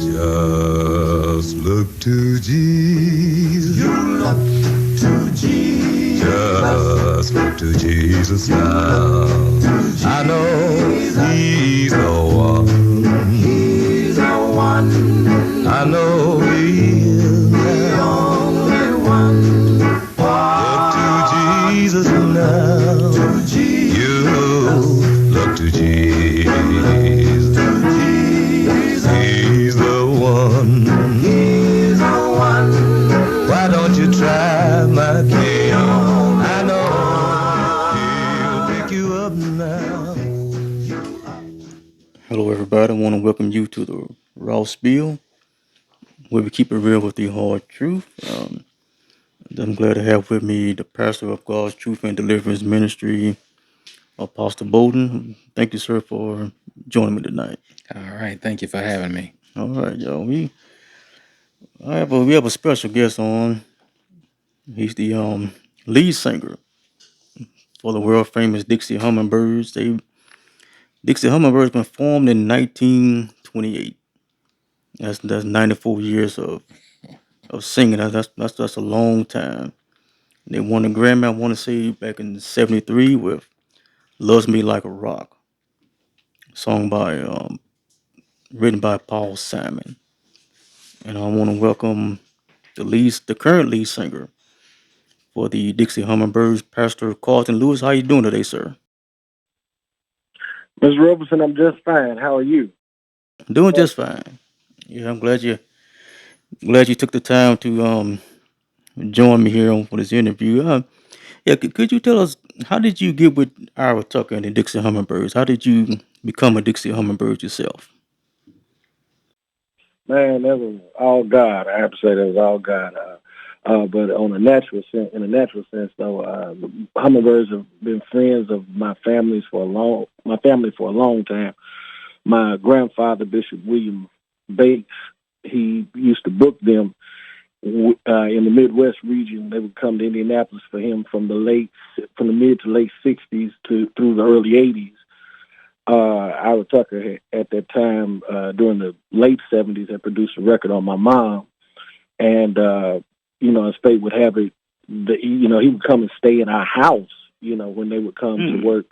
Just look to Jesus. You look to Jesus. Just look to Jesus now. I know He's the one. He's the one. I know He is the only one. Look to Jesus now. You look to Jesus. He's the one. He's the one. Why don't you try my king? I know he'll pick you up now. Hello, everybody. I want to welcome you to the Raw Spiel, where we keep it real with the hard truth. I'm glad to have with me the pastor of God's Truth and Deliverance Ministry, Apostle Bowden. Thank you, sir, for joining me tonight. All right. Thank you for having me. All right, y'all. We have a special guest on. He's the lead singer for the world famous Dixie Hummingbirds. Dixie Hummingbirds been formed in 1928. That's 94 years of singing. That's a long time. They won a Grammy, I want to say, back in '73 with "Loves Me Like a Rock," song written by Paul Simon. And I want to welcome the current lead singer for the Dixie Hummingbirds, Pastor Carlton Lewis. How you doing today, sir? Ms. Roberson, I'm just fine. How are you? Doing just fine. Yeah, I'm glad you took the time to join me here for this interview. Yeah, could you tell us how did you get with Ira Tucker and the Dixie Hummingbirds? How did you become a Dixie Hummingbird yourself? Man, that was all God. I have to say that was all God. But on a natural sense, in a natural sense, though, the hummingbirds have been friends of my family for a long time. My grandfather, Bishop William Bates, he used to book them in the Midwest region. They would come to Indianapolis for him from the mid to late '60s to through the early '80s. Ira Tucker at that time, during the late '70s, had produced a record on my mom, and as fate would have it, he would come and stay in our house. When they would come to work,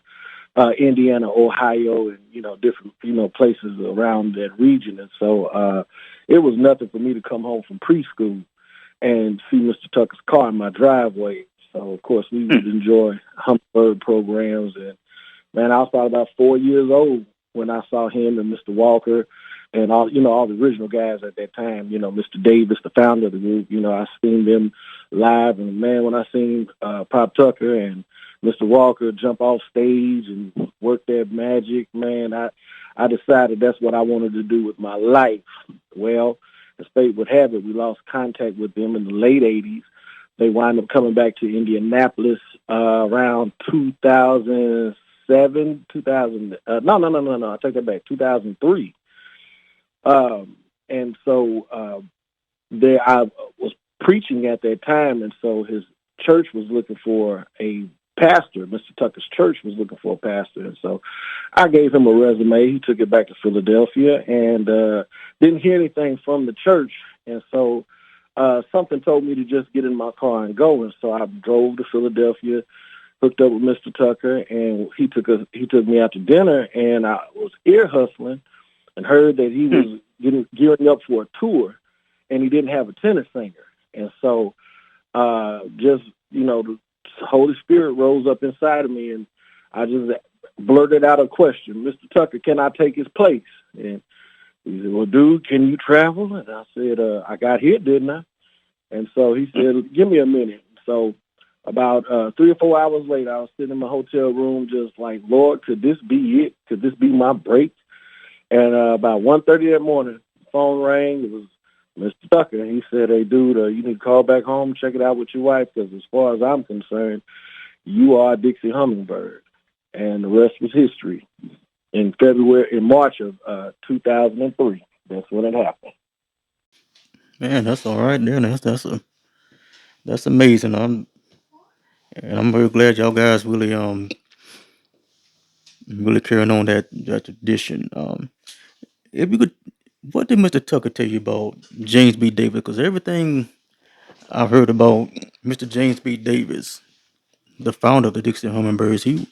Indiana, Ohio, and different places around that region, and so it was nothing for me to come home from preschool and see Mr. Tucker's car in my driveway. So of course we would enjoy hummingbird programs. And man, I was probably about 4 years old when I saw him and Mr. Walker and all the original guys at that time. Mr. Davis, the founder of the group. I seen them live, and man, when I seen Pop Tucker and Mr. Walker jump off stage and work their magic, man, I decided that's what I wanted to do with my life. Well, as fate would have it, we lost contact with them in the late '80s. They wind up coming back to Indianapolis around 2007, 2000. No. I take that back. 2003. And so there I was preaching at that time, and so his church was looking for a pastor. Mr. Tucker's church was looking for a pastor, and so I gave him a resume. He took it back to Philadelphia, and didn't hear anything from the church, and so something told me to just get in my car and go. And so I drove to Philadelphia, hooked up with Mr. Tucker, and he took me out to dinner, and I was ear hustling and heard that he was gearing up for a tour, and he didn't have a tenor singer. And so the Holy Spirit rose up inside of me, and I just blurted out a question: "Mr. Tucker, can I take his place?" And he said, "Well, dude, can you travel?" And I said, "I got hit, didn't I?" And so he said, "Give me a minute." So about 3 or 4 hours later, I was sitting in my hotel room just like, "Lord, could this be it? Could this be my break?" And about 1:30 that morning, the phone rang. It was Mr. Tucker. He said, "Hey, dude, you need to call back home, check it out with your wife, because as far as I'm concerned, you are a Dixie Hummingbird." And the rest was history. In March of 2003, that's when it happened. Man, that's all right there. That's amazing. I'm very glad y'all guys really carrying on that tradition. if you could, what did Mr. Tucker tell you about James B. Davis? Because everything I've heard about Mr. James B. Davis, the founder of the Dixie Hummingbirds, he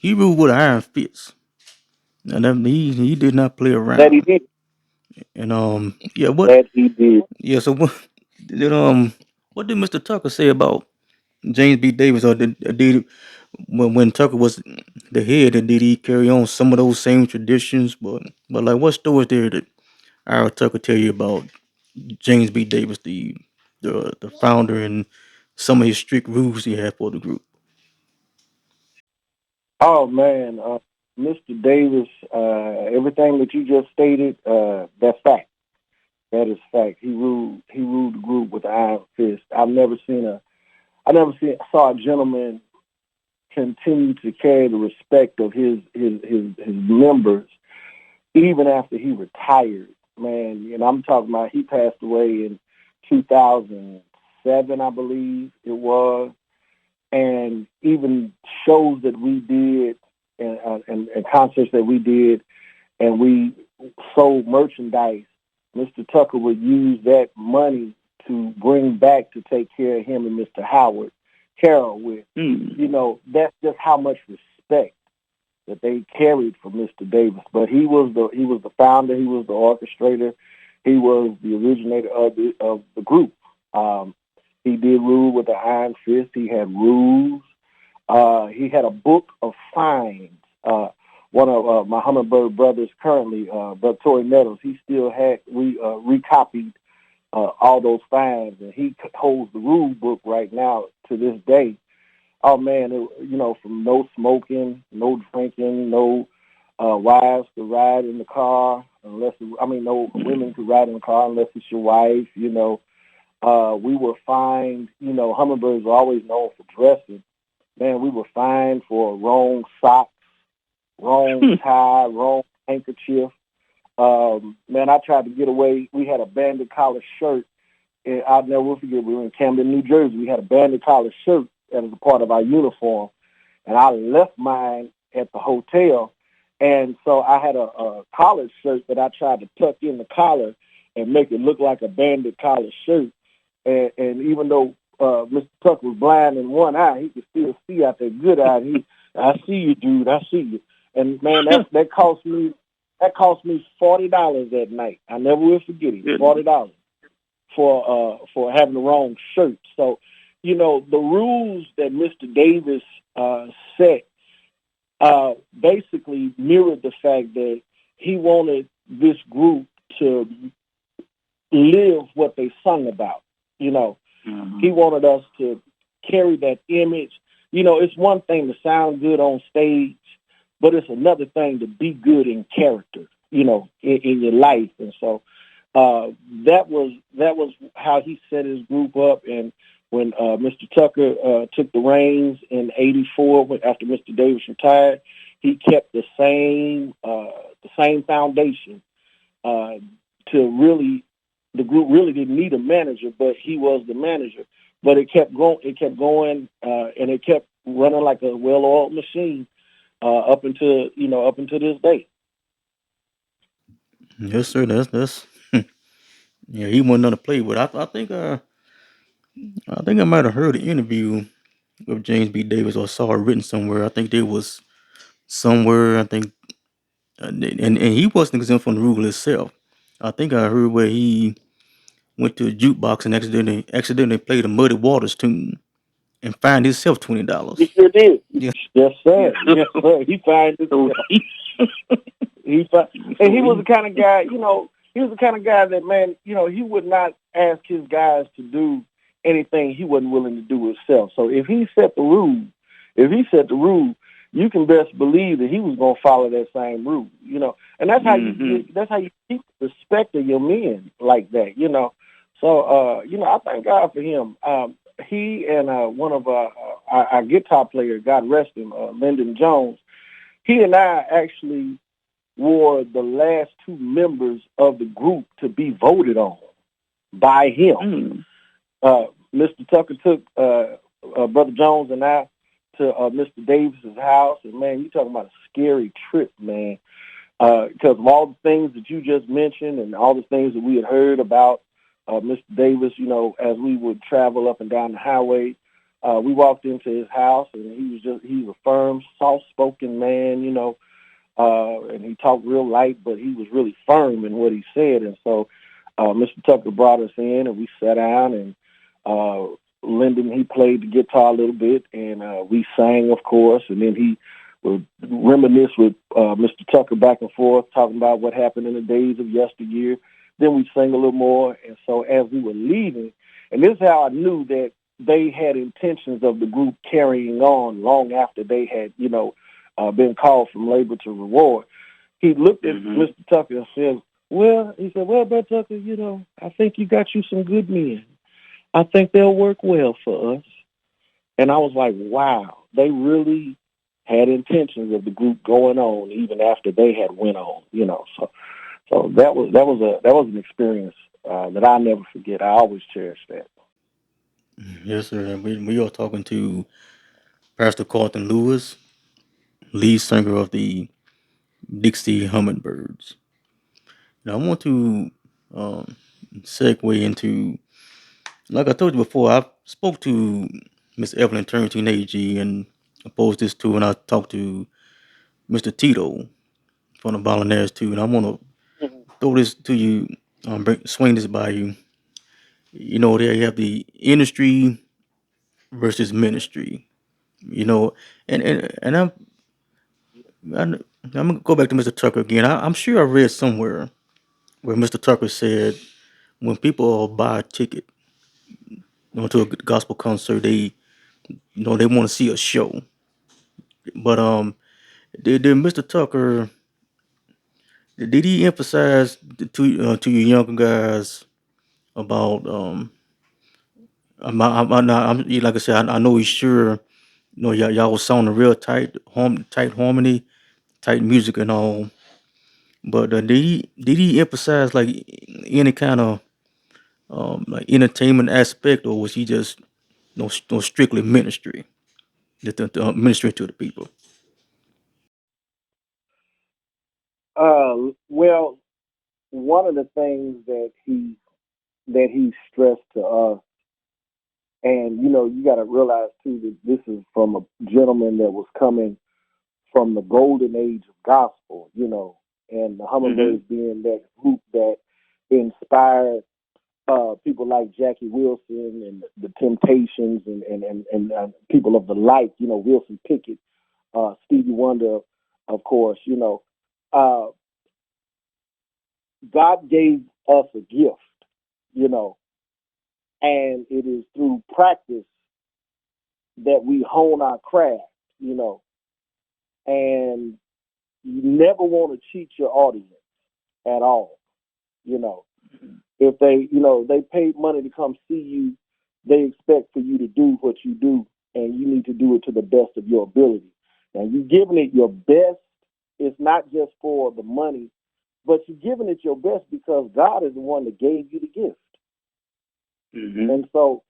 ruled with an iron fist, and he did not play That he around. did. And yeah, what That he did. yeah, so did what did Mr. Tucker say about James B. Davis, or did when Tucker was the head, did he carry on some of those same traditions? But like, what stories there did our Tucker tell you about James B. Davis, the founder, and some of his strict rules he had for the group? Oh man, Mr. Davis, everything that you just stated, that's fact. That is fact. He ruled the group with an iron fist. Saw a gentleman continue to carry the respect of his members even after he retired. Man, and I'm talking about he passed away in 2007, I believe it was, and even shows that we did and concerts that we did, and we sold merchandise. Mr. Tucker would use that money to bring back to take care of him and Mr. Howard Carroll with. That's just how much respect that they carried for Mr. Davis. But he was the founder, he was the orchestrator, he was the originator of the group. He did rule with an iron fist. He had rules. He had a book of fines. One of my Hummingbird brothers currently, Brother Tory Meadows, he still had recopied all those fines, and he holds the rule book right now to this day. Oh man, from no smoking, no drinking, no wives to ride in the car no women to ride in the car unless it's your wife. We were fined. Hummingbirds were always known for dressing. Man, we were fined for wrong socks, wrong tie, wrong handkerchief. Man, I tried to get away. We had a banded collar shirt, and I'll never forget. We were in Camden, New Jersey. We had a banded collar shirt that was a part of our uniform, and I left mine at the hotel. And so I had a collar shirt that I tried to tuck in the collar and make it look like a banded collar shirt. And even though Mr. Tucker was blind in one eye, he could still see out that good eye. I see you, dude. I see you. And man, that cost me $40 that night. I never will forget it. $40 for having the wrong shirt. So, the rules that Mr. Davis set basically mirrored the fact that he wanted this group to live what they sung about. He wanted us to carry that image. It's one thing to sound good on stage, but it's another thing to be good in character, in your life. And so that was how he set his group up. And when Mr. Tucker took the reins in '84, after Mr. Davis retired, he kept the same foundation. The group really didn't need a manager, but he was the manager. But it kept going. And it kept running like a well-oiled machine up until this day. Yes, sir. That's yeah. He wasn't nothing to play with. I think I might have heard an interview with James B. Davis or saw it written somewhere. I think there was somewhere. I think, and he wasn't exempt from the rule itself. I think I heard where he went to a jukebox and accidentally played a Muddy Waters tune and fined himself He $20. sure did. Yeah. Yes, sir. Yes, sir. He fined himself. And he was the kind of guy, he was the kind of guy that, man, he would not ask his guys to do anything he wasn't willing to do himself. So if he set the rule, you can best believe that he was going to follow that same rule, And that's how you keep the respect of your men like that, So, I thank God for him. He and one of our guitar players, God rest him, Lyndon Jones, he and I actually were the last two members of the group to be voted on by him. Mr. Tucker took Brother Jones and I to Mr. Davis's house, and man, you talking about a scary trip, man. because of all the things that you just mentioned and all the things that we had heard about Mr. Davis, as we would travel up and down the highway, we walked into his house and he was a firm, soft-spoken man, and he talked real light, but he was really firm in what he said. And so Mr. Tucker brought us in and we sat down and Lyndon, he played the guitar a little bit and we sang, of course, and then he would reminisce with Mr. Tucker back and forth, talking about what happened in the days of yesteryear. Then we'd sing a little more. And so as we were leaving, and this is how I knew that they had intentions of the group carrying on long after they had, been called from labor to reward. He looked at Mr. Tucker and said, well, Brother Tucker, I think you got you some good men. I think they'll work well for us. And I was like, wow, they really had intentions of the group going on even after they had went on, So that was an experience that I'll never forget. I always cherish that. Yes, sir. And we are talking to Pastor Carlton Lewis, lead singer of the Dixie Hummingbirds. Now, I want to segue into, like I told you before, I spoke to Miss Evelyn Turntine AG and I posed this too, and I talked to Mr. Tito from the Bolognese too, and I want to throw this to you, swing this by you. There you have the industry versus ministry. And I'm gonna go back to Mr. Tucker again. I'm sure I read somewhere where Mr. Tucker said when people buy a ticket, to a gospel concert, they want to see a show. But did Mr. Tucker, did he emphasize to you younger guys about like I said, I know he's sure y'all was sounding real tight, tight harmony, tight music and all. But did he emphasize like any kind of like entertainment aspect, or was he just strictly ministry, ministry to the people? Well, one of the things that he stressed to us, and you got to realize too that this is from a gentleman that was coming from the golden age of gospel, and the Hummingbirds being that group that inspired people like Jackie Wilson and the Temptations and people of the like, Wilson Pickett, Stevie Wonder, of course, uh, God gave us a gift, and it is through practice that we hone our craft, and you never want to cheat your audience at all, If they paid money to come see you, they expect for you to do what you do, and you need to do it to the best of your ability. Now, you're giving it your best. It's not just for the money, but you're giving it your best because God is the one that gave you the gift. And so,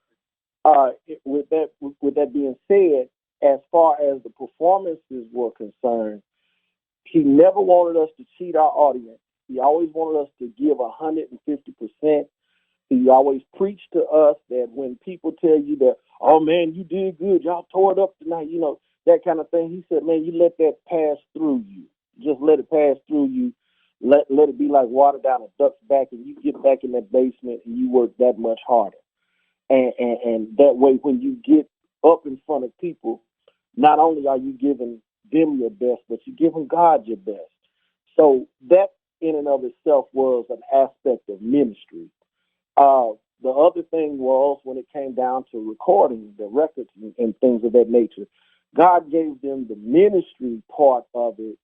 with that being said, as far as the performances were concerned, he never wanted us to cheat our audience. He always wanted us to give 150%. He always preached to us that when people tell you that, oh man, you did good, y'all tore it up tonight, that kind of thing. He said, man, you let that pass through you. Just let it pass through you. Let it be like water down a duck's back, and you get back in that basement and you work that much harder. And that way, when you get up in front of people, not only are you giving them your best, but you're giving God your best. So that in and of itself was an aspect of ministry. The other thing was when it came down to recording the records and things of that nature, God gave them the ministry part of it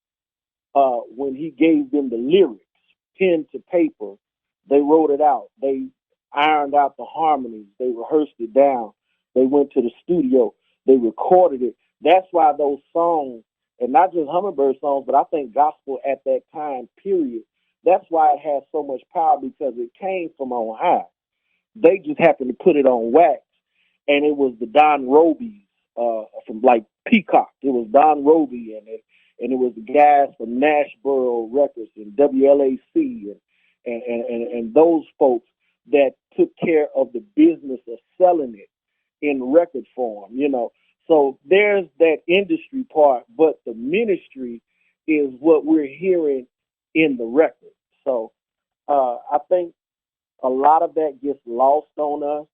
when he gave them the lyrics, pen to paper. They wrote it out. They ironed out the harmonies. They rehearsed it down. They went to the studio. They recorded it. That's why those songs, and not just Hummingbird songs, but I think gospel at that time, period, that's why it has so much power because it came from on high. They just happened to put it on wax, and it was the Don Robies from like Peacock. It was Don Roby, and it was the guys from Nashboro Records and WLAC and those folks that took care of the business of selling it in record form, you know. So there's that industry part, but the ministry is what we're hearing in the record. So I think a lot of that gets lost on us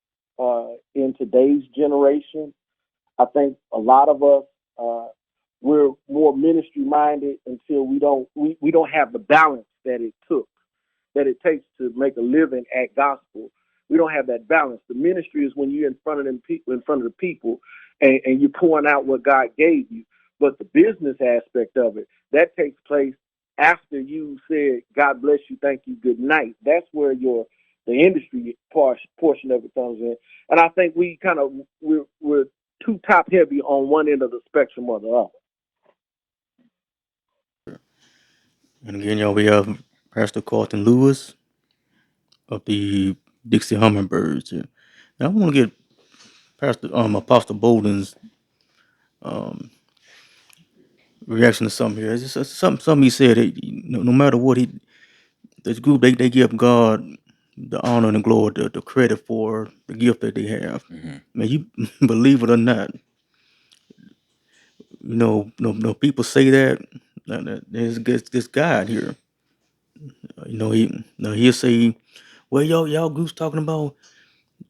in today's generation. I think a lot of us we're more ministry minded until we don't have the balance that it takes to make a living at gospel. We don't have that balance. The ministry is when you're in front of them people, in front of the people, and you're pouring out what God gave you. But the business aspect of it, that takes place after you said, God bless you, thank you, good night. That's where the industry portion of it comes in. And I think we're too top heavy on one end of the spectrum or the other. And again, y'all, we have Pastor Carlton Lewis of the Dixie Hummingbirds. And I want to get Pastor Apostle Bolden's reaction to something here. It's just something he said. That, no matter what this group, they give God the honor and the glory, the credit for the gift that they have. Man, you believe it or not, no people say that. There's this guy here. He'll say, well, y'all groups talking about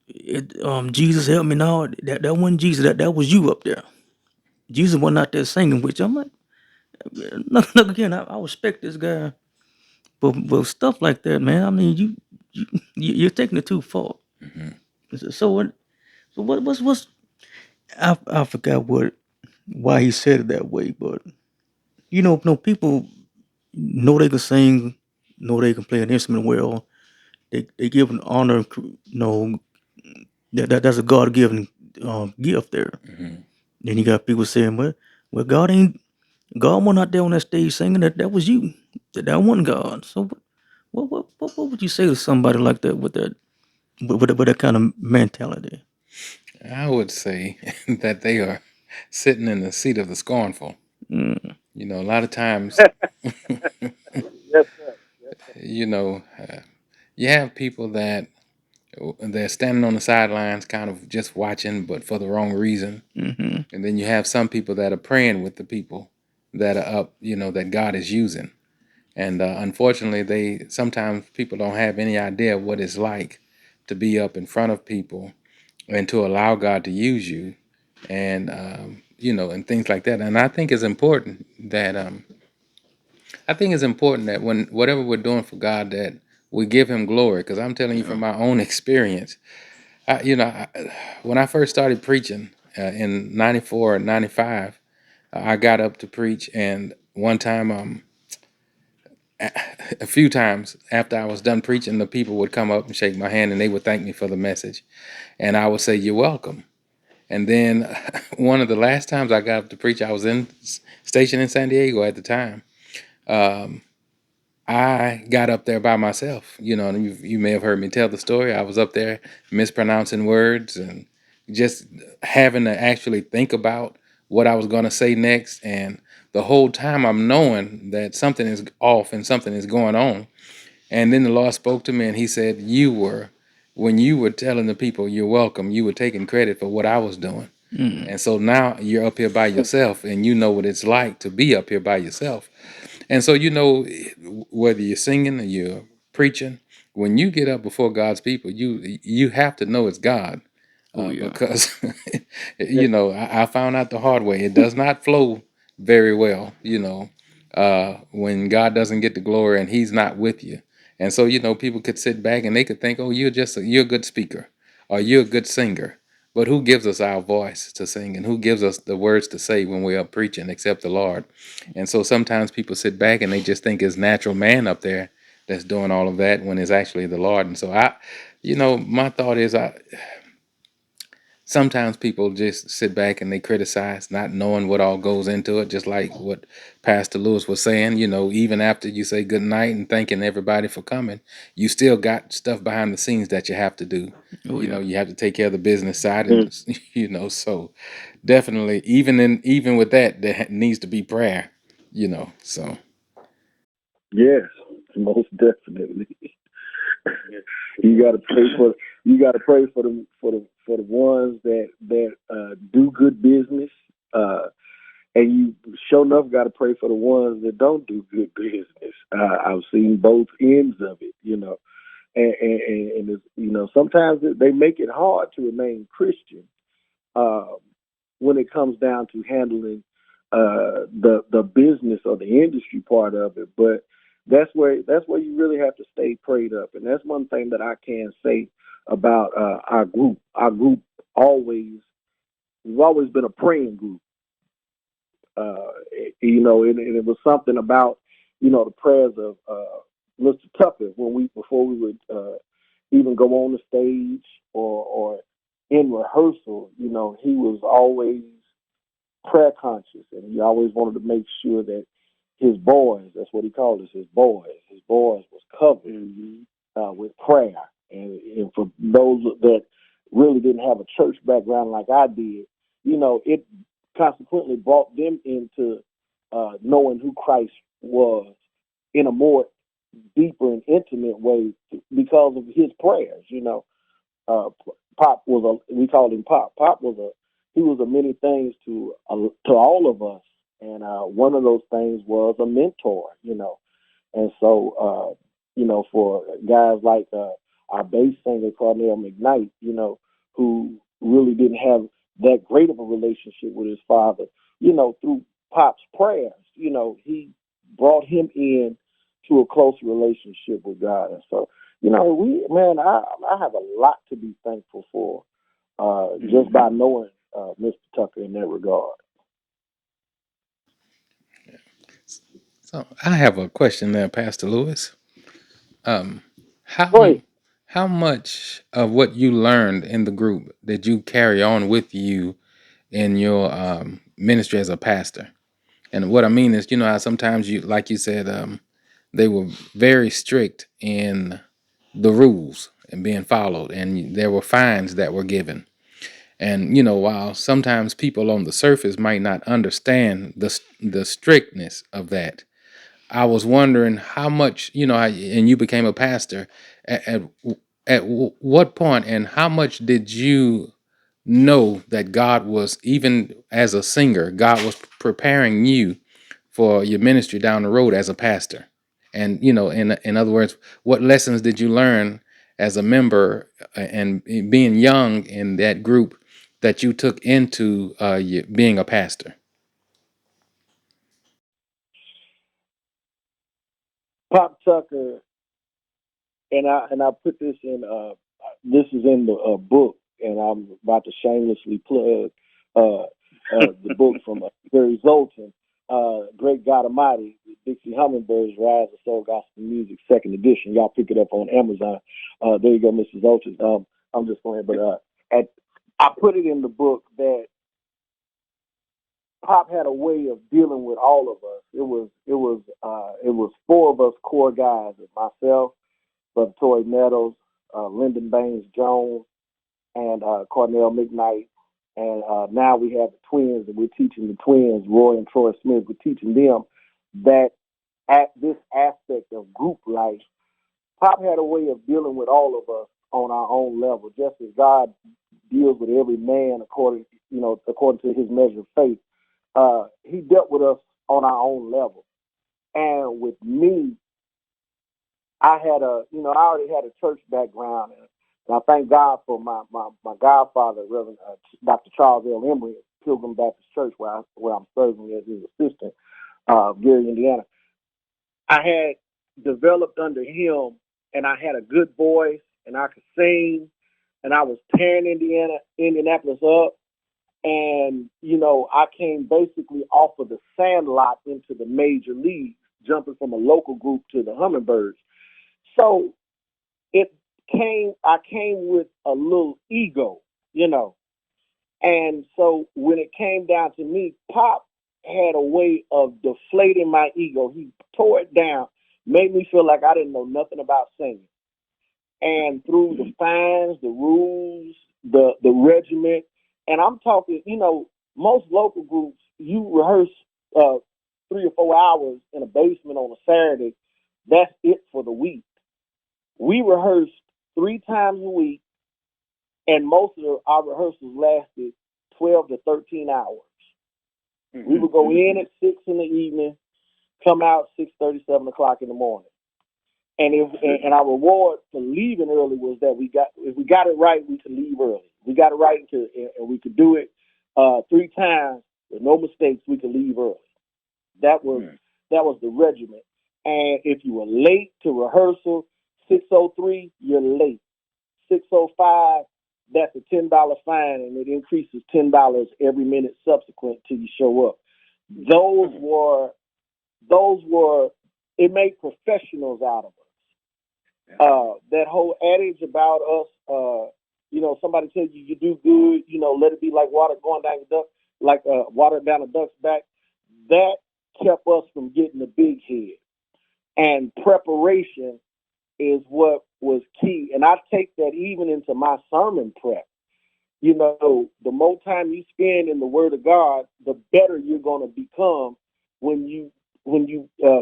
it, Jesus help me now. That wasn't Jesus. That was you up there. Jesus wasn't out there singing, which I'm like, look again. I respect this guy, but stuff like that, man. I mean, you're taking it too far. So what's I forgot why he said it that way, but no people know they can sing, know they can play an instrument well. They give an honor, that's a God given gift there. Then you got people saying, well, God wasn't out there on that stage singing. That was you. That wasn't God. So what would you say to somebody like that with that kind of mentality? I would say that they are sitting in the seat of the scornful. Mm. A lot of times, Yes, sir. Yes, sir. you know, uh, you have people that they're standing on the sidelines, kind of just watching, but for the wrong reason. Mm-hmm. And then you have some people that are praying with the people that are up, that God is using. And unfortunately, sometimes people don't have any idea what it's like to be up in front of people and to allow God to use you, and and things like that. And I think it's important that when whatever we're doing for God, that we give Him glory. Because I'm telling you from my own experience, when I first started preaching in '94 and '95, I got up to preach, and one time, a few times after I was done preaching, the people would come up and shake my hand, and they would thank me for the message, and I would say, "You're welcome." And then one of the last times I got up to preach, I was stationed in San Diego at the time. Um, I got up there by myself, and you may have heard me tell the story. I was up there mispronouncing words and just having to actually think about what I was going to say next. And the whole time I'm knowing that something is off and something is going on. And then the Lord spoke to me and He said, when you were telling the people you're welcome, you were taking credit for what I was doing. Mm. And so now you're up here by yourself, and you know what it's like to be up here by yourself. And so, whether you're singing or you're preaching, when you get up before God's people, you have to know it's God, Oh yeah. because Yes, I found out the hard way. It does not flow very well, when God doesn't get the glory and He's not with you. And so, people could sit back and they could think, oh, you're a good speaker, or you're a good singer. But who gives us our voice to sing, and who gives us the words to say when we're up preaching except the Lord? And so sometimes people sit back and they just think it's natural man up there that's doing all of that, when it's actually the Lord. And so my thought is, sometimes people just sit back and they criticize, not knowing what all goes into it, just like what Pastor Lewis was saying. Even after you say good night and thanking everybody for coming, you still got stuff behind the scenes that you have to do. Oh yeah. You have to take care of the business side, sir. and so definitely, even with that, there needs to be prayer. So Yes, most definitely. You got to pray for the ones that do good business, uh, and you sure enough got to pray for the ones that don't do good business. I've seen both ends of it, and it's, sometimes they make it hard to remain Christian uh, when it comes down to handling the business or the industry part of it. But that's where you really have to stay prayed up, and that's one thing that I can say about our group. Our group always we've always been a praying group. And it was something about the prayers of Mr. Tucker when before we would even go on the stage or in rehearsal. He was always prayer conscious, and he always wanted to make sure that his boys, that's what he called us, his boys was covered with prayer. And for those that really didn't have a church background like I did, it consequently brought them into knowing who Christ was in a more deeper and intimate way because of his prayers. Uh, Pop was we called him Pop. Pop was he was a many things to all of us, and one of those things was a mentor. And so for guys like our bass singer Carnell McKnight, who really didn't have that great of a relationship with his father, through Pop's prayers, he brought him in to a close relationship with God. And so I have a lot to be thankful for just by knowing Mr. Tucker in that regard. so I have a question there, Pastor Lewis. Um, how Go ahead. how much of what you learned in the group did you carry on with you in your ministry as a pastor? And what I mean is, how sometimes you, like you said, they were very strict in the rules and being followed, and there were fines that were given. And while sometimes people on the surface might not understand the strictness of that, I was wondering how much, and you became a pastor. At at, what point and how much did you know that God was, even as a singer, God was preparing you for your ministry down the road as a pastor? And in other words, what lessons did you learn as a member and being young in that group that you took into being a pastor? Pop Tucker, and I put this in. This is in the book, and I'm about to shamelessly plug the book from Gary Zoltan, Great God Almighty, Dixie Hummingbirds, Rise of Soul Gospel Music, second edition. Y'all pick it up on Amazon. There you go, Mr. Zoltan. I'm just going, but I put it in the book that Pop had a way of dealing with all of us. It was four of us core guys: myself, Brother Toy Meadows, Lyndon Baines Jones, and Cornell McKnight. And now we have the twins, and we're teaching the twins, Roy and Troy Smith. We're teaching them that at this aspect of group life, Pop had a way of dealing with all of us on our own level, just as God deals with every man according to his measure of faith. He dealt with us on our own level. And with me, I already had a church background, and I thank God for my godfather, Reverend Dr. Charles L. Emory, at Pilgrim Baptist Church, where I'm serving as his assistant, Gary, Indiana. I had developed under him, and I had a good voice, and I could sing, and I was tearing Indianapolis up. And, I came basically off of the sandlot into the major leagues, jumping from a local group to the Hummingbirds. So I came with a little ego, you know. And so when it came down to me, Pop had a way of deflating my ego. He tore it down, made me feel like I didn't know nothing about singing. And through the fines, the rules, the regiment, and I'm talking, most local groups, you rehearse 3 or 4 hours in a basement on a Saturday, that's it for the week. We rehearsed 3 times a week, and most of our rehearsals lasted 12 to 13 hours. Mm-hmm. We would go in at 6 in the evening, come out 6:30, 7 o'clock in the morning. And our reward for leaving early was that if we got it right, we could leave early. We got it right, and we could do it 3 times with no mistakes. We could leave early. That was the regiment. And if you were late to rehearsal, 6:03, you're late. 6:05, that's a $10 fine, and it increases $10 every minute subsequent till you show up. Those were it made professionals out of us. That whole adage about us, somebody tells you do good, let it be like water going down your duck, like water down a duck's back. That kept us from getting the big head. And preparation is what was key. And I take that even into my sermon prep. The more time you spend in the Word of God, the better you're going to become when you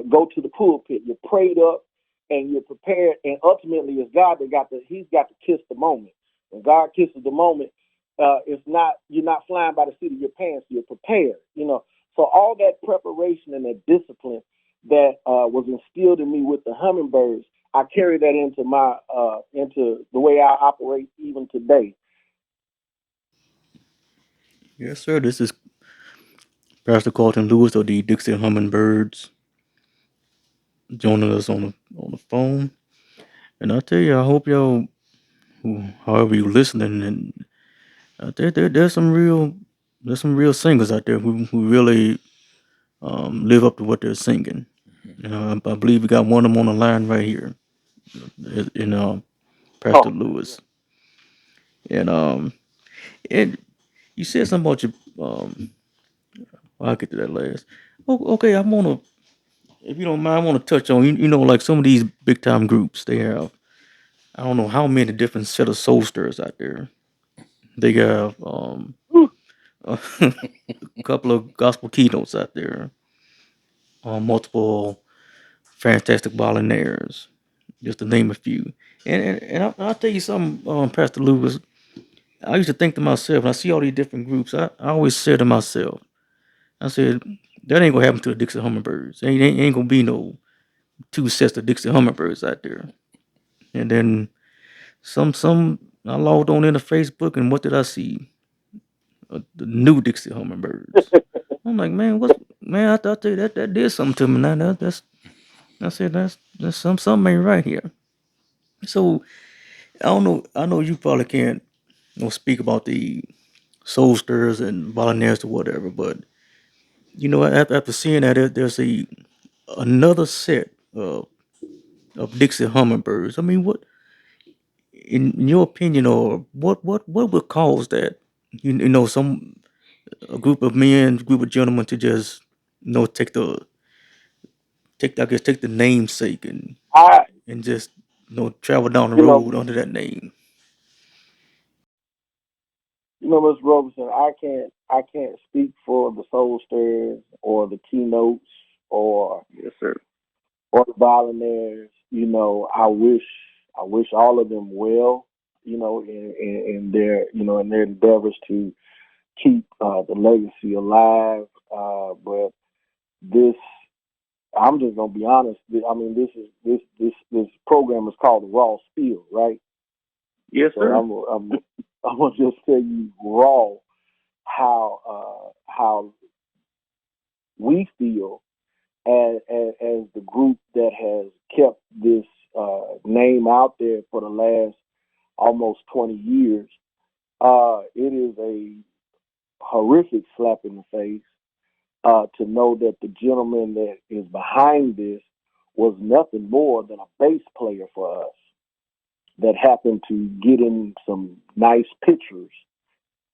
go to the pulpit. You're prayed up and you're prepared. And ultimately, it's God He's got to kiss the moment. When God kisses the moment, you're not flying by the seat of your pants. You're prepared. So all that preparation and that discipline that was instilled in me with the Hummingbirds, I carry that into the way I operate even today. Yes, sir. This is Pastor Carlton Lewis of the Dixie Hummingbirds joining us on the phone. And I tell you, I hope y'all, however you're listening, and there's some real singers out there who really live up to what they're singing. I believe we got one of them on the line right here, Pastor Lewis. And you said something about your I'll get to that last. Okay, if you don't mind, I want to touch on like some of these big time groups. They have, I don't know how many different set of soulsters out there. They have a couple of gospel keynotes out there, multiple fantastic volunteers, just to name a few. And I'll tell you something, Pastor Lewis. I used to think to myself, and I see all these different groups. I always said to myself, I said, that ain't gonna happen to the Dixie Hummingbirds. Ain't gonna be no 2 sets of Dixie Hummingbirds out there. And then some I logged on into Facebook, and what did I see? The new Dixie Hummingbirds. I'm like, man, I thought that did something to me. Now I said that's something ain't right here. So I don't know. I know you probably can't speak about the soulsters and volunteers or whatever, but after seeing that, there's another set of Dixie Hummingbirds. I mean, what, in your opinion, or what would cause that? A group of men, group of gentlemen to just take the namesake and just travel down the road under that name. Mr. Roberson, I can't speak for the Soulsters or the Keynotes or Yes, sir. or the Volunteers. I wish all of them well. In their in their endeavors to keep the legacy alive. But this, I'm just gonna be honest. I mean, this program is called the Raw Spiel, right? Yes, So sir. I'm gonna just tell you raw how we feel as the group that has kept this name out there for the last almost 20 years. It is a horrific slap in the face to know that the gentleman that is behind this was nothing more than a bass player for us that happened to get in some nice pictures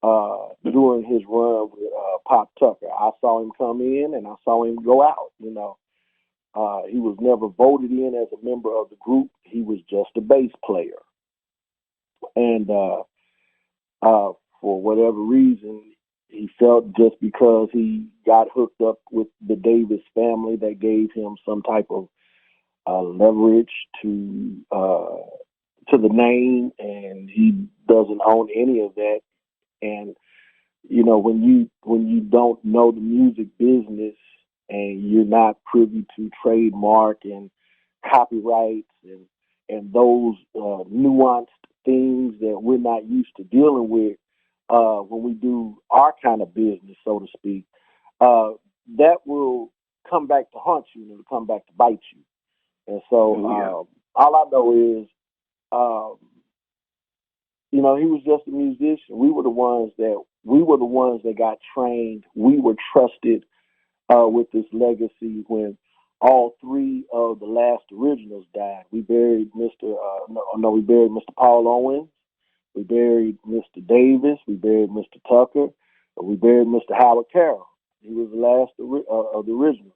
during his run with Pop Tucker. I saw him come in and I saw him go out. He was never voted in as a member of the group. He was just a bass player. And for whatever reason, He felt just because he got hooked up with the Davis family that gave him some type of leverage to the name, and he doesn't own any of that. And when you don't know the music business and you're not privy to trademark and copyrights and those nuanced things that we're not used to dealing with when we do our kind of business, so to speak, uh, that will come back to haunt you and it'll come back to bite you. And so all I know is, um, he was just a musician. We were the ones that got trained. We were trusted with this legacy when all three of the last originals died. We buried we buried Mr. Paul Owens. We buried Mr. Davis. We buried Mr. Tucker. We buried Mr. Howard Carroll. He was the last of the original.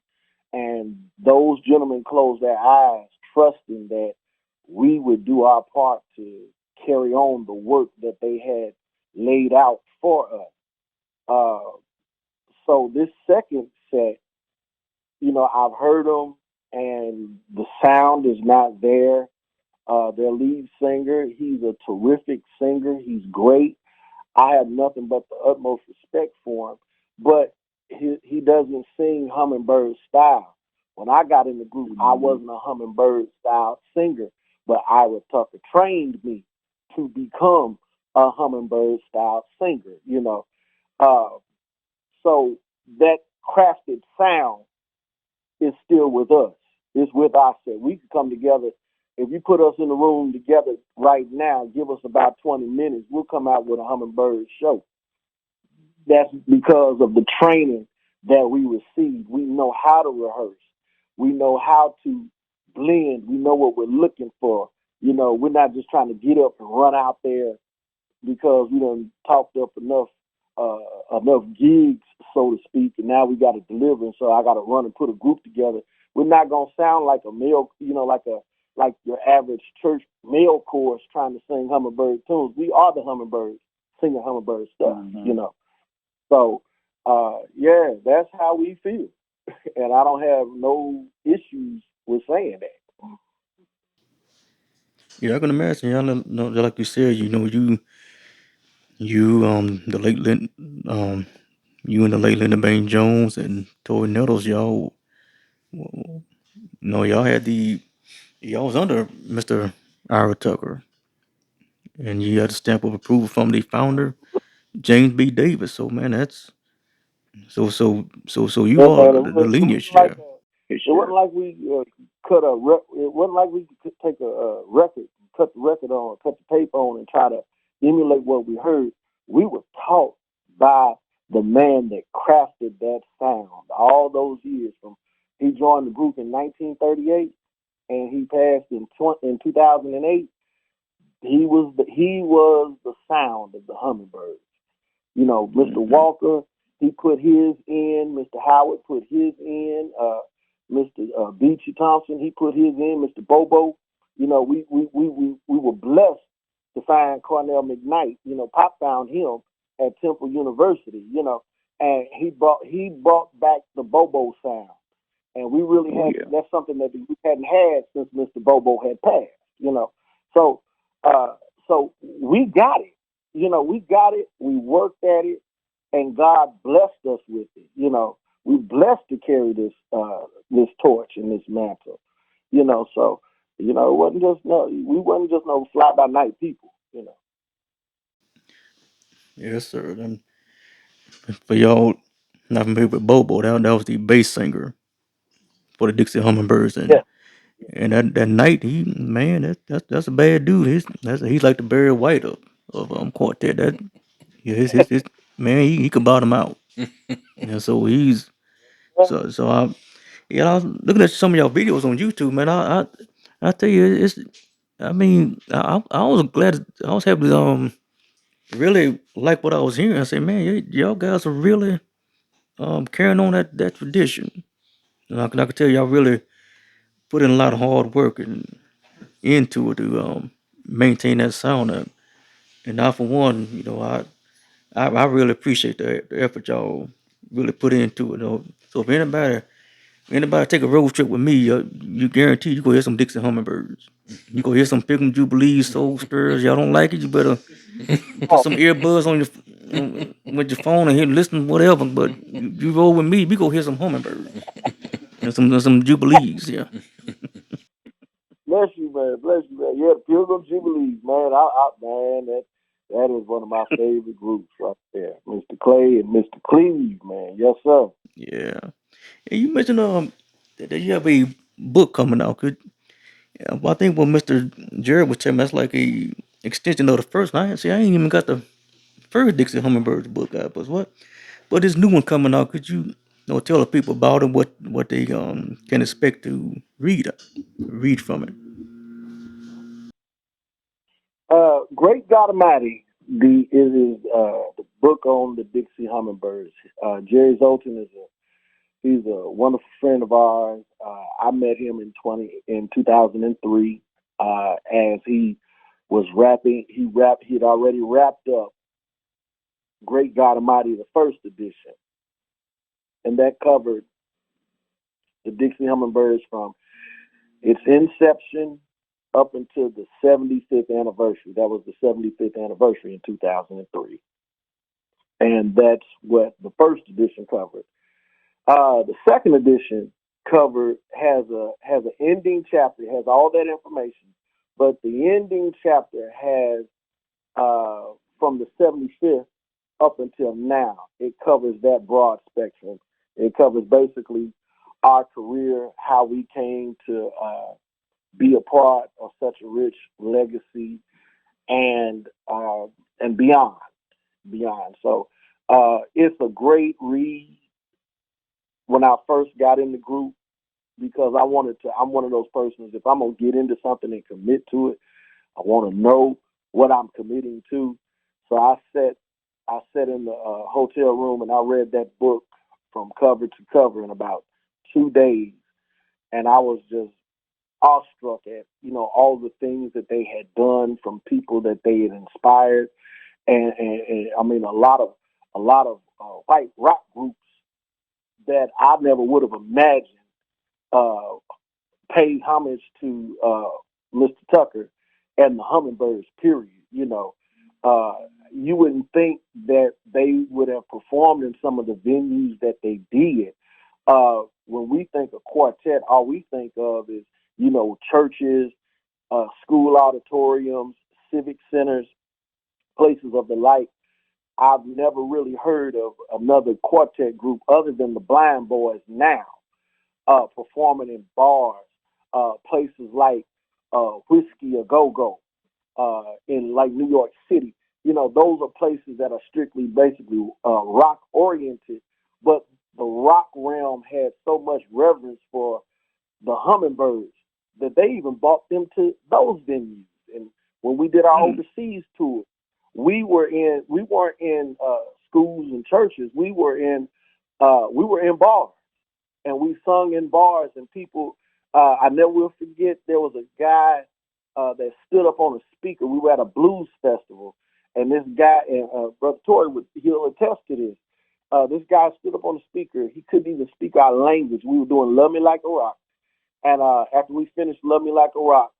And those gentlemen closed their eyes, trusting that we would do our part to carry on the work that they had laid out for us. Uh, so this second set, I've heard them, and the sound is not there. Their lead singer, he's a terrific singer. He's great. I have nothing but the utmost respect for him, but he doesn't sing Hummingbird style. When I got in the group, I wasn't a Hummingbird style singer, but Ira Tucker trained me to become a Hummingbird style singer. Uh, so that crafted sound is still with us. It's with us. We could come together. If you put us in the room together right now, give us about 20 minutes, we'll come out with a Hummingbird show. That's because of the training that we received. We know how to rehearse. We know how to blend. We know what we're looking for. We're not just trying to get up and run out there because we done talked up enough gigs, so to speak, and now we got to deliver. And so I got to run and put a group together. We're not gonna sound like a male, like your average church male chorus trying to sing Hummingbird tunes. We are the Hummingbirds singing Hummingbird stuff. So yeah, that's how we feel, and I don't have no issues with saying that. Yeah, I can imagine. Y'all know, like you said, the late you and the late Lyndon Baines Jones and Tory Nettles, y'all had y'all was under Mr. Ira Tucker, and you had a stamp of approval from the founder, James B. Davis. So man, that's so you And are it, the it wasn't lineage like there. it wasn't like we it wasn't like we could take a record, cut the record on, cut the tape on, and try to emulate what we heard. We were taught by the man that crafted that sound all those years. From he joined the group in 1938 and he passed in 2008. He was the sound of the Hummingbird. Mr. Hmm. Walker, he put his in. Mr. Howard put his in. Mr. Beachy Thompson, he put his in. Mr. Bobo, we were blessed to find Cornell McKnight. Pop found him at Temple University. And he brought back the Bobo sound, and we really had that's something that we hadn't had since Mr. Bobo had passed. So uh, so we got it. We got it. We worked at it, and God blessed us with it. We blessed to carry this torch and this mantle. So it wasn't just we wasn't just no fly by night people. Yes, sir. And for y'all not familiar with Bobo, that was the bass singer for the Dixie Hummingbirds, Yeah, and that night that's a bad dude. He's like the Barry White of quartet. That yeah, his man, he can bottom out. And so he's so I I was looking at some of y'all videos on YouTube, man. I tell you, it's I mean I was glad, I was happy to really like what I was hearing. I said, man, y'all guys are really carrying on that tradition. And I can tell y'all really put in a lot of hard work and into it to maintain that sound. And I, for one, I really appreciate the effort y'all really put into it. Though. So if anybody take a road trip with me, you guarantee you go hear some Dixie Hummingbirds. You go hear some Pilgrim Jubilees, Soul Stirrers. Y'all don't like it, you better put some earbuds on with your phone and listen whatever. But you roll with me, we go hear some Hummingbirds and some Jubilees. Yeah, Bless you, man. Bless you, man. Yeah, Pilgrim Jubilees, man. Man, that is one of my favorite groups right there. Mr. Clay and Mr. Cleve, man. Yes, sir. yeah. And you mentioned that you have a book coming out. Well, I think what Mr. Jared was telling me, that's like a extension of the first one. I ain't even got the first Dixie Hummingbirds book out, but this new one coming out. Could you tell the people about it, what they can expect to read from it? Great God Almighty, the book on the Dixie Hummingbirds. Jerry Zoltan he's a wonderful friend of ours. I met him in 2003 as he was rapping. He had already wrapped up Great God Almighty, the first edition, and that covered the Dixie Hummingbirds from its inception up until the 75th anniversary. That was the 75th anniversary in 2003. And that's what the first edition covered. The second edition has an ending chapter. It has all that information, but the ending chapter has from the 75th up until now. It covers that broad spectrum. It covers basically our career, how we came to be a part of such a rich legacy, and beyond. So it's a great read. When I first got in the group, because I'm one of those persons. If I'm gonna get into something and commit to it, I want to know what I'm committing to. So I sat in the hotel room and I read that book from cover to cover in about 2 days, and I was just awestruck at all the things that they had done, from people that they had inspired, and I mean a lot of white rock groups that I never would have imagined uh, paid homage to Mr. Tucker and the Hummingbirds. Period. Uh, you wouldn't think that they would have performed in some of the venues that they did. When we think of quartet, all we think of is churches, school auditoriums, civic centers, places of the like. I've never really heard of another quartet group other than the Blind Boys now performing in bars, places like Whiskey a Go Go in like New York City. Those are places that are strictly, basically rock oriented, but the rock realm had so much reverence for the Hummingbirds that they even brought them to those venues. And when we did our overseas tour, we weren't in schools and churches. We were in bars, and we sung in bars, and people. I never will forget. There was a guy that stood up on a speaker. We were at a blues festival, and this guy, and Brother Tori he'll attest to this. This guy stood up on the speaker. He couldn't even speak our language. We were doing "Love Me Like a Rock," and after we finished "Love Me Like a Rock,"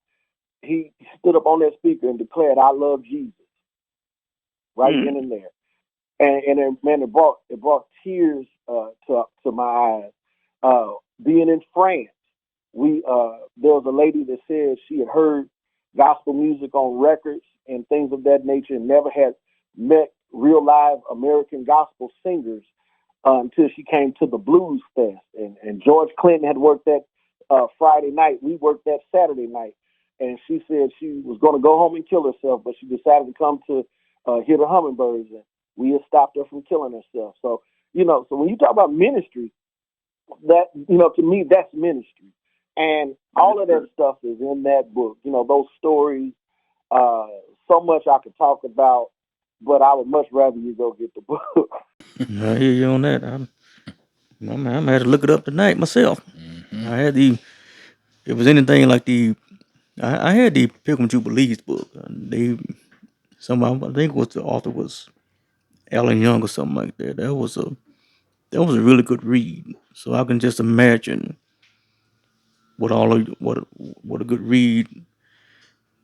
he stood up on that speaker and declared, "I love Jesus," right then and there. Man, it brought tears to my eyes. Being in France, there was a lady that said she had heard gospel music on records and things of that nature, and never had met real live American gospel singers until she came to the Blues Fest. And George Clinton had worked that Friday night. We worked that Saturday night, and she said she was going to go home and kill herself, but she decided to come to hear the Hummingbirds, and we had stopped her from killing herself. So so when you talk about ministry, that to me, that's ministry, and all of that stuff is in that book. Those stories. So much I could talk about, but I would much rather you go get the book. I hear you on that. I'm gonna have to look it up tonight myself. I had the If it was anything like I had the Pilgrim Jubilees book. I think it was the author was Alan Young or something like that. That was a really good read. So I can just imagine what a good read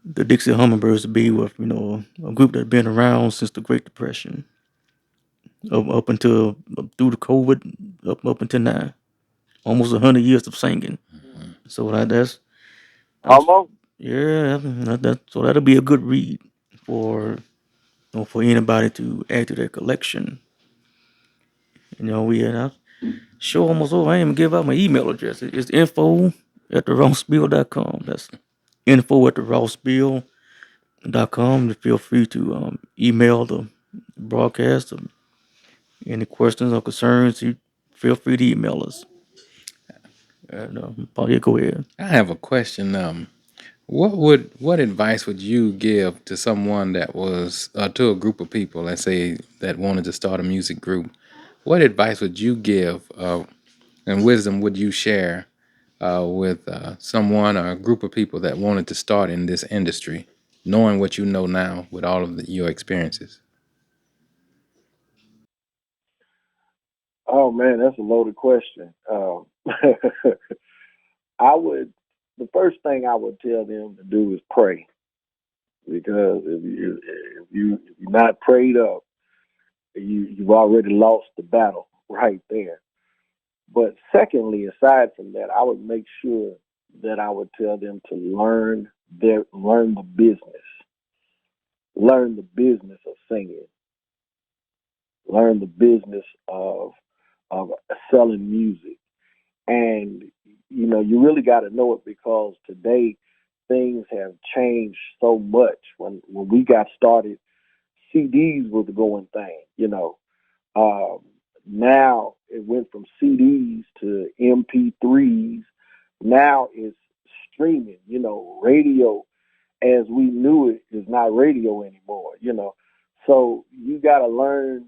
the Dixie Hummingbirds would be with, a group that's been around since the Great Depression, up until through the COVID, up until now, almost 100 years of singing. So that's Almost. yeah, so that'll be a good read for for anybody to add to their collection. We had show almost over. I didn't even give out my email address. It's info at the That's info at the Feel free to email the broadcast. Any questions or concerns, you feel free to email us. And Paul, yeah, go ahead. I have a question. What advice would you give to someone that was to a group of people, let's say that wanted to start a music group? What advice would you give and wisdom would you share with someone or a group of people that wanted to start in this industry, knowing what you know now with all of your experiences? Oh man, that's a loaded question. I would the first thing I would tell them to do is pray, because if you're not prayed up, you've already lost the battle right there. But secondly, aside from that, I would make sure that I would tell them to learn the business of singing, learn the business of selling music. And you really got to know it, because today things have changed so much. When we got started, CDs was the going thing. Um, Now it went from CDs to MP3s. Now it's streaming. Radio as we knew it is not radio anymore. So you got to learn,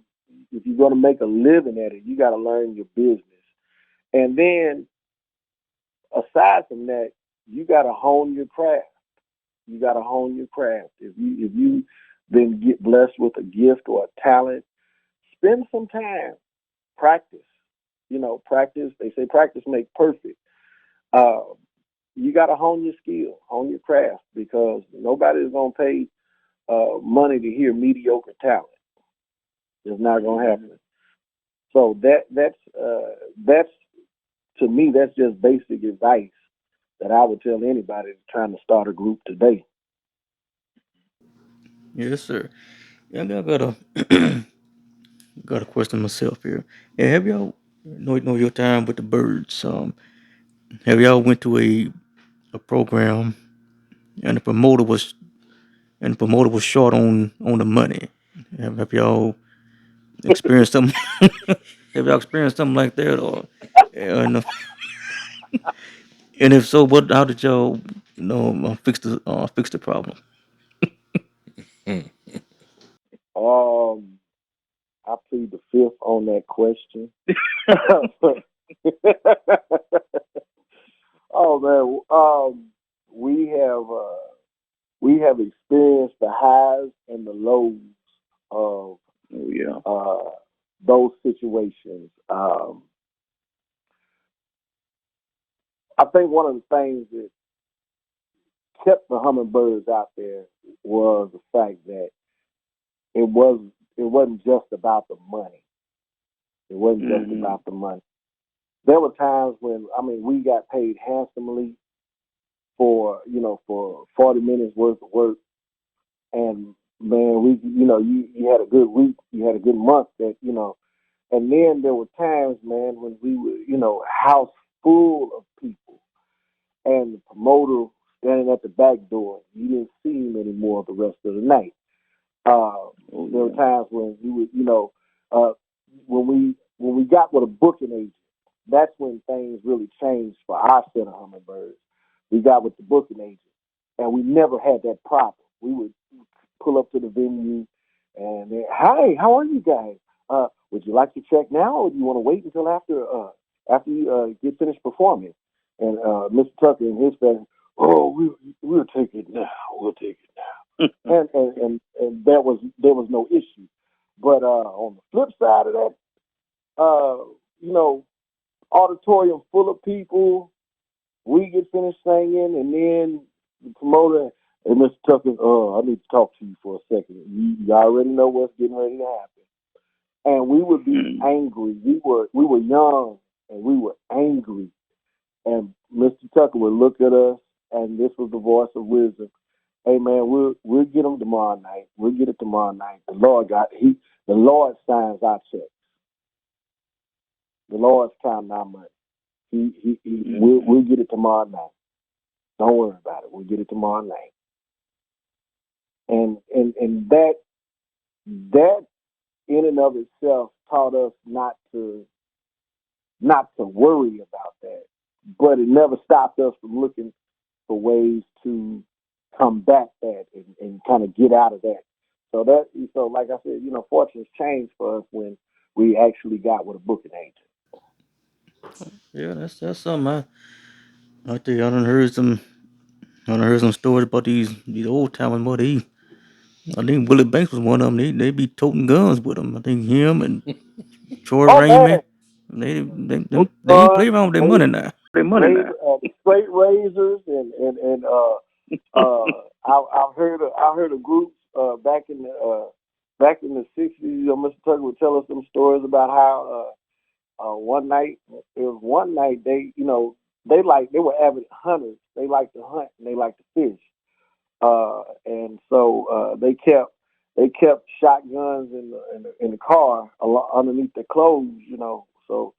if you're going to make a living at it. You got to learn your business, and then aside from that, you got to hone your craft. You got to hone your craft. If you been get blessed with a gift or a talent, spend some time, practice. Practice. They say practice makes perfect. Uh, you got to hone your skill, hone your craft, because nobody is gonna pay money to hear mediocre talent. It's not gonna happen. So that's to me, that's just basic advice that I would tell anybody that's trying to start a group today. Yes, sir. Yeah, I got a got a question myself here. Yeah, have y'all know your time with the birds? Have y'all went to a program and the promoter was short on the money? Have y'all experienced something? Have y'all experienced something like that, or and, and if so, what? How did y'all fix the problem? Mm. Um, I plead the fifth on that question. Oh man, we have experienced the highs and the lows of Oh yeah. those situations. I think one of the things that kept the hummingbirds out there was the fact that it wasn't just about the money. It wasn't just about the money. There were times when, we got paid handsomely for 40 minutes worth of work, and man, you had a good week, you had a good month, and then there were times, man, when we were, house full of people, and the promoter standing at the back door. You didn't see him anymore the rest of the night. There were times when we would, uh, when we got with a booking agent, that's when things really changed for our set of hummingbirds. We got with the booking agent, and we never had that problem. We would pull up to the venue, and hi, how are you guys? Would you like to check now, or do you want to wait until after you get finished performing? And Mr. Tucker and his family, oh, we'll take it now. We'll take it now. And there was no issue. But on the flip side of that, you know, auditorium full of people, we get finished singing, and then the promoter, hey, Mr. Tucker, I need to talk to you for a second. You already know what's getting ready to happen. And we would be angry. We were young and we were angry. And Mr. Tucker would look at us, and this was the voice of wisdom. Hey man, we'll get them tomorrow night. We'll get it tomorrow night. The Lord signs our check. The Lord's counting our money. We'll get it tomorrow night. Don't worry about it. We'll get it tomorrow night. And that in and of itself taught us not to worry about that. But it never stopped us from looking for ways to combat that and kind of get out of that. So like I said, fortunes changed for us when we actually got with a booking agent. Yeah, that's something I tell you. I done heard some stories about these old timers. Boy, I think Willie Banks was one of them. They be toting guns with them. I think him and Troy Oh Raymond. man, They ain't play around with their money now. straight razors and I've heard of groups back in the '60s. Mr. Tucker would tell us some stories about how one night they were avid hunters. They liked to hunt and they liked to fish. And so they kept shotguns in the car underneath their clothes. So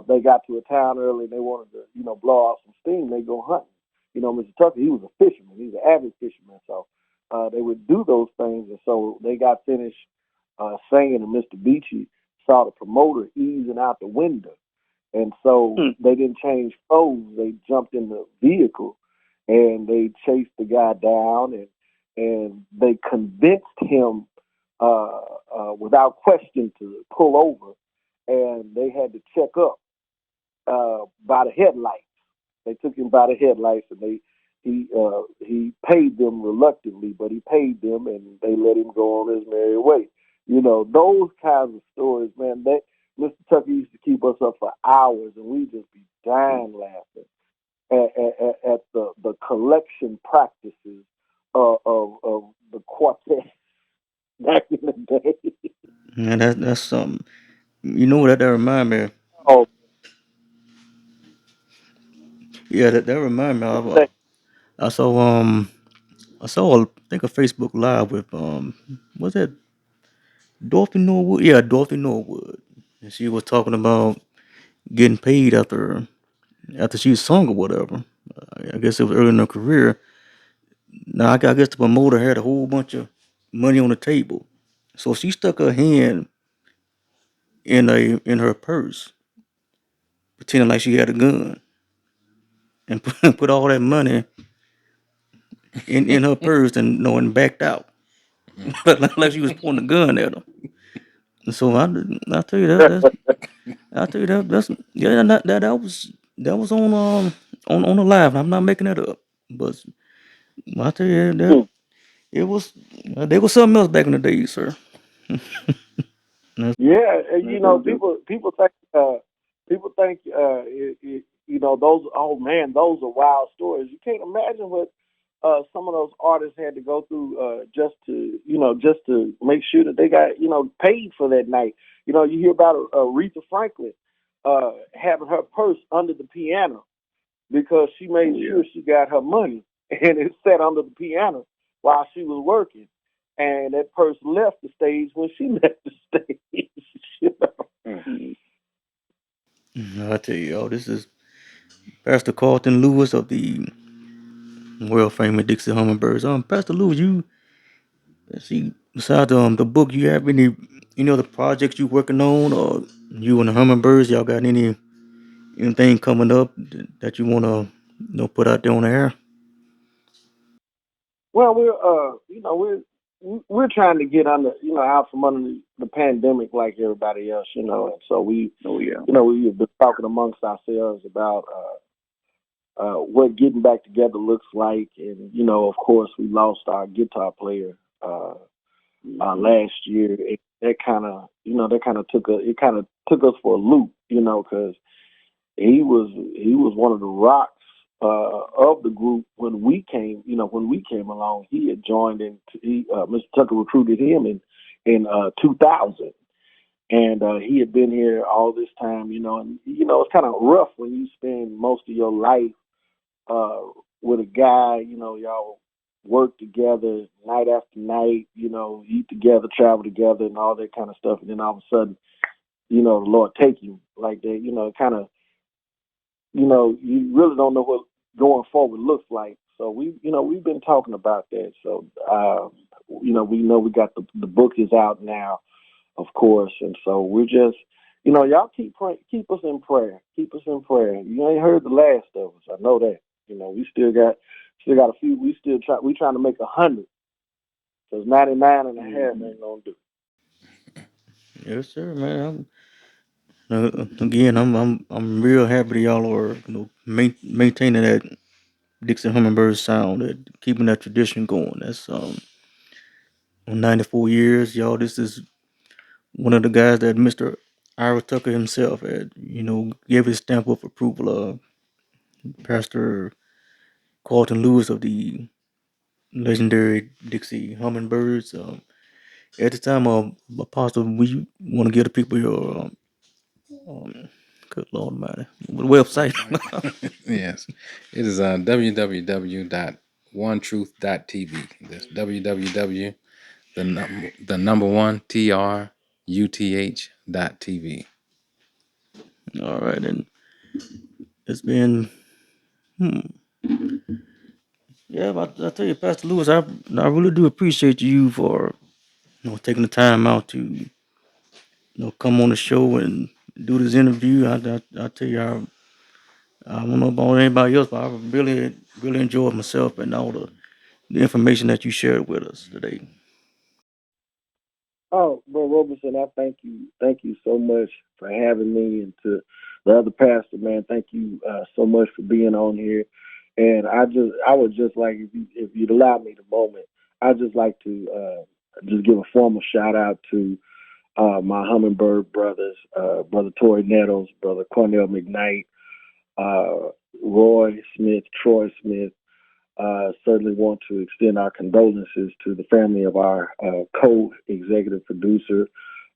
they got to a town early and they wanted to blow off some steam. They go hunting. Mr. Tucker, he was a fisherman. He's an avid fisherman. So they would do those things. And so they got finished singing, and Mr. Beachy saw the promoter easing out the window. And so they didn't change clothes. They jumped in the vehicle and they chased the guy down, and they convinced him without question to pull over, and they had to check up by the headlights. They took him by the headlights, and he paid them reluctantly, but he paid them, and they let him go on his merry way. Those kinds of stories, man. Mr. Tucker used to keep us up for hours, and we'd just be dying laughing at the collection practices of the quartet back in the day. Yeah, that's something. You know what that remind me of? Oh, Yeah, that remind me of. say, I saw I think a Facebook Live with was that Dorothy Norwood? Yeah, Dorothy Norwood. And she was talking about getting paid after she sung or whatever. I guess it was early in her career. Now I guess the promoter had a whole bunch of money on the table, so she stuck her hand in her purse, pretending like she had a gun, and put all that money in her purse and backed out, like she was pointing a gun at him. And so I tell you that's yeah that was on the live. I'm not making that up, but I tell you that it was there was something else back in the day, sir. That's- yeah, and, people think those. Oh man, those are wild stories. You can't imagine what some of those artists had to go through just to make sure that they got paid for that night. You hear about Aretha Franklin having her purse under the piano because she made sure she got her money, and it sat under the piano while she was working. And that purse left the stage when she left the stage. you know? I tell you, this is Pastor Carlton Lewis of the world famous Dixie Hummingbirds. Pastor Lewis, let's see, besides the book, you have any other projects you working on, or you and the Hummingbirds, y'all got anything coming up that you wanna put out there on the air? Well, we're trying to get out from under the pandemic like everybody else, and so we've been talking amongst ourselves about what getting back together looks like, and of course we lost our guitar player last year. that kind of, took us for a loop, because he was one of the rocks of the group when we came along. He had joined Mr. Tucker recruited him in 2000, and he had been here all this time, and it's kind of rough when you spend most of your life uh, with a guy, y'all work together night after night, eat together, travel together, and all that kind of stuff, and then all of a sudden, the Lord take you like that, kind of, you really don't know what going forward looks like. So we've been talking about that. So, we know we got the book is out now, of course, and so we're just, y'all keep us in prayer, keep us in prayer. You ain't heard the last of us. I know that. We still got a few. We trying to make 100. Because 99 and a half ain't gonna do. Yes, sir, man. Again, I'm real happy that y'all are maintaining that Dixie Hummingbird sound, that keeping that tradition going. That's 94 years, y'all. This is one of the guys that Mr. Ira Tucker himself had, gave his stamp of approval of. Pastor Carlton Lewis of the legendary Dixie Hummingbirds. At the time, Apostle, we want to give the people your good Lord Almighty, the website. Yes, it is www.onetruth.tv. That's www the number one truth.tv. All right, and it's been, yeah. But I tell you, Pastor Lewis, I really do appreciate you for taking the time out to come on the show and do this interview. I tell you, I don't know about anybody else, but I really really enjoyed myself and all the information that you shared with us today. Oh, well, Robertson, I thank you so much for having me, and to the other pastor, man, thank you so much for being on here. And I would just like, if you'd allow me the moment, I'd just like to just give a formal shout out to my Hummingbird brothers, brother Tory Nettles, brother Cornell McKnight, Roy Smith, Troy Smith. Certainly want to extend our condolences to the family of our co-executive producer,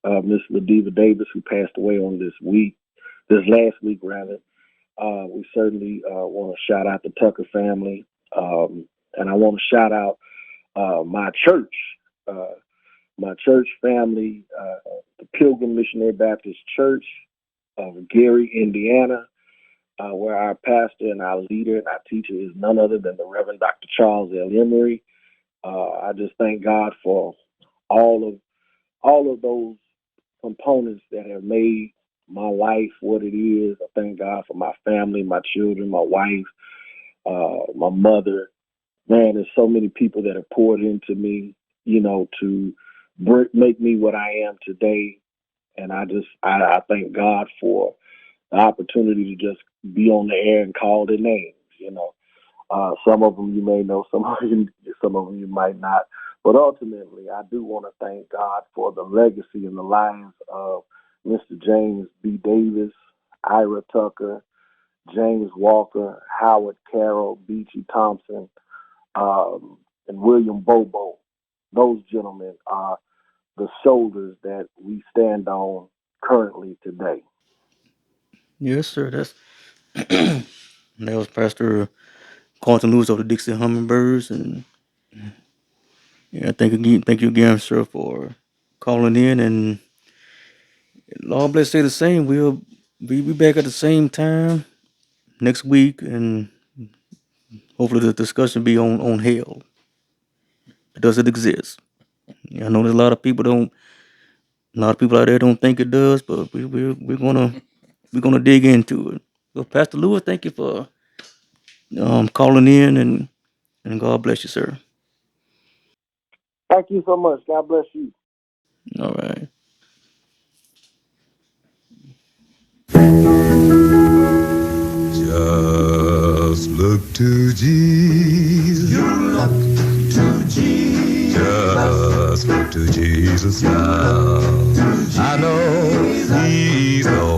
Miss Ladiva Davis, who passed away on this last week rather. We certainly want to shout out the Tucker family, and I want to shout out uh, my church family, the Pilgrim Missionary Baptist Church of Gary, Indiana, where our pastor and our leader and our teacher is none other than the Reverend Dr. Charles L. Emery. I just thank God for all of those components that have made my life what it is. I thank God for my family, my children, my wife, my mother. Man, there's so many people that have poured into me, to make me what I am today. And I thank God for the opportunity to just be on the air and call their names. Some of them you may know, some of them you might not. But ultimately, I do want to thank God for the legacy and the lives of Mr. James B. Davis, Ira Tucker, James Walker, Howard Carroll, Beachy Thompson, and William Bobo. Those gentlemen are the shoulders that we stand on currently today. Yes, sir. That was Pastor Carlton Lewis of the Dixie Hummingbirds, and yeah, thank you again, sir, for calling in. And Lord bless, say the same. We'll be back at the same time next week, and hopefully the discussion be on hell. Does it exist? I know there's a lot of people out there don't think it does, but we're gonna dig into it. So, Pastor Lewis, thank you for calling in, and God bless you, sir. Thank you so much. God bless you. All right. Just look to Jesus. You look to Jesus. Just look to Jesus now. I know he's the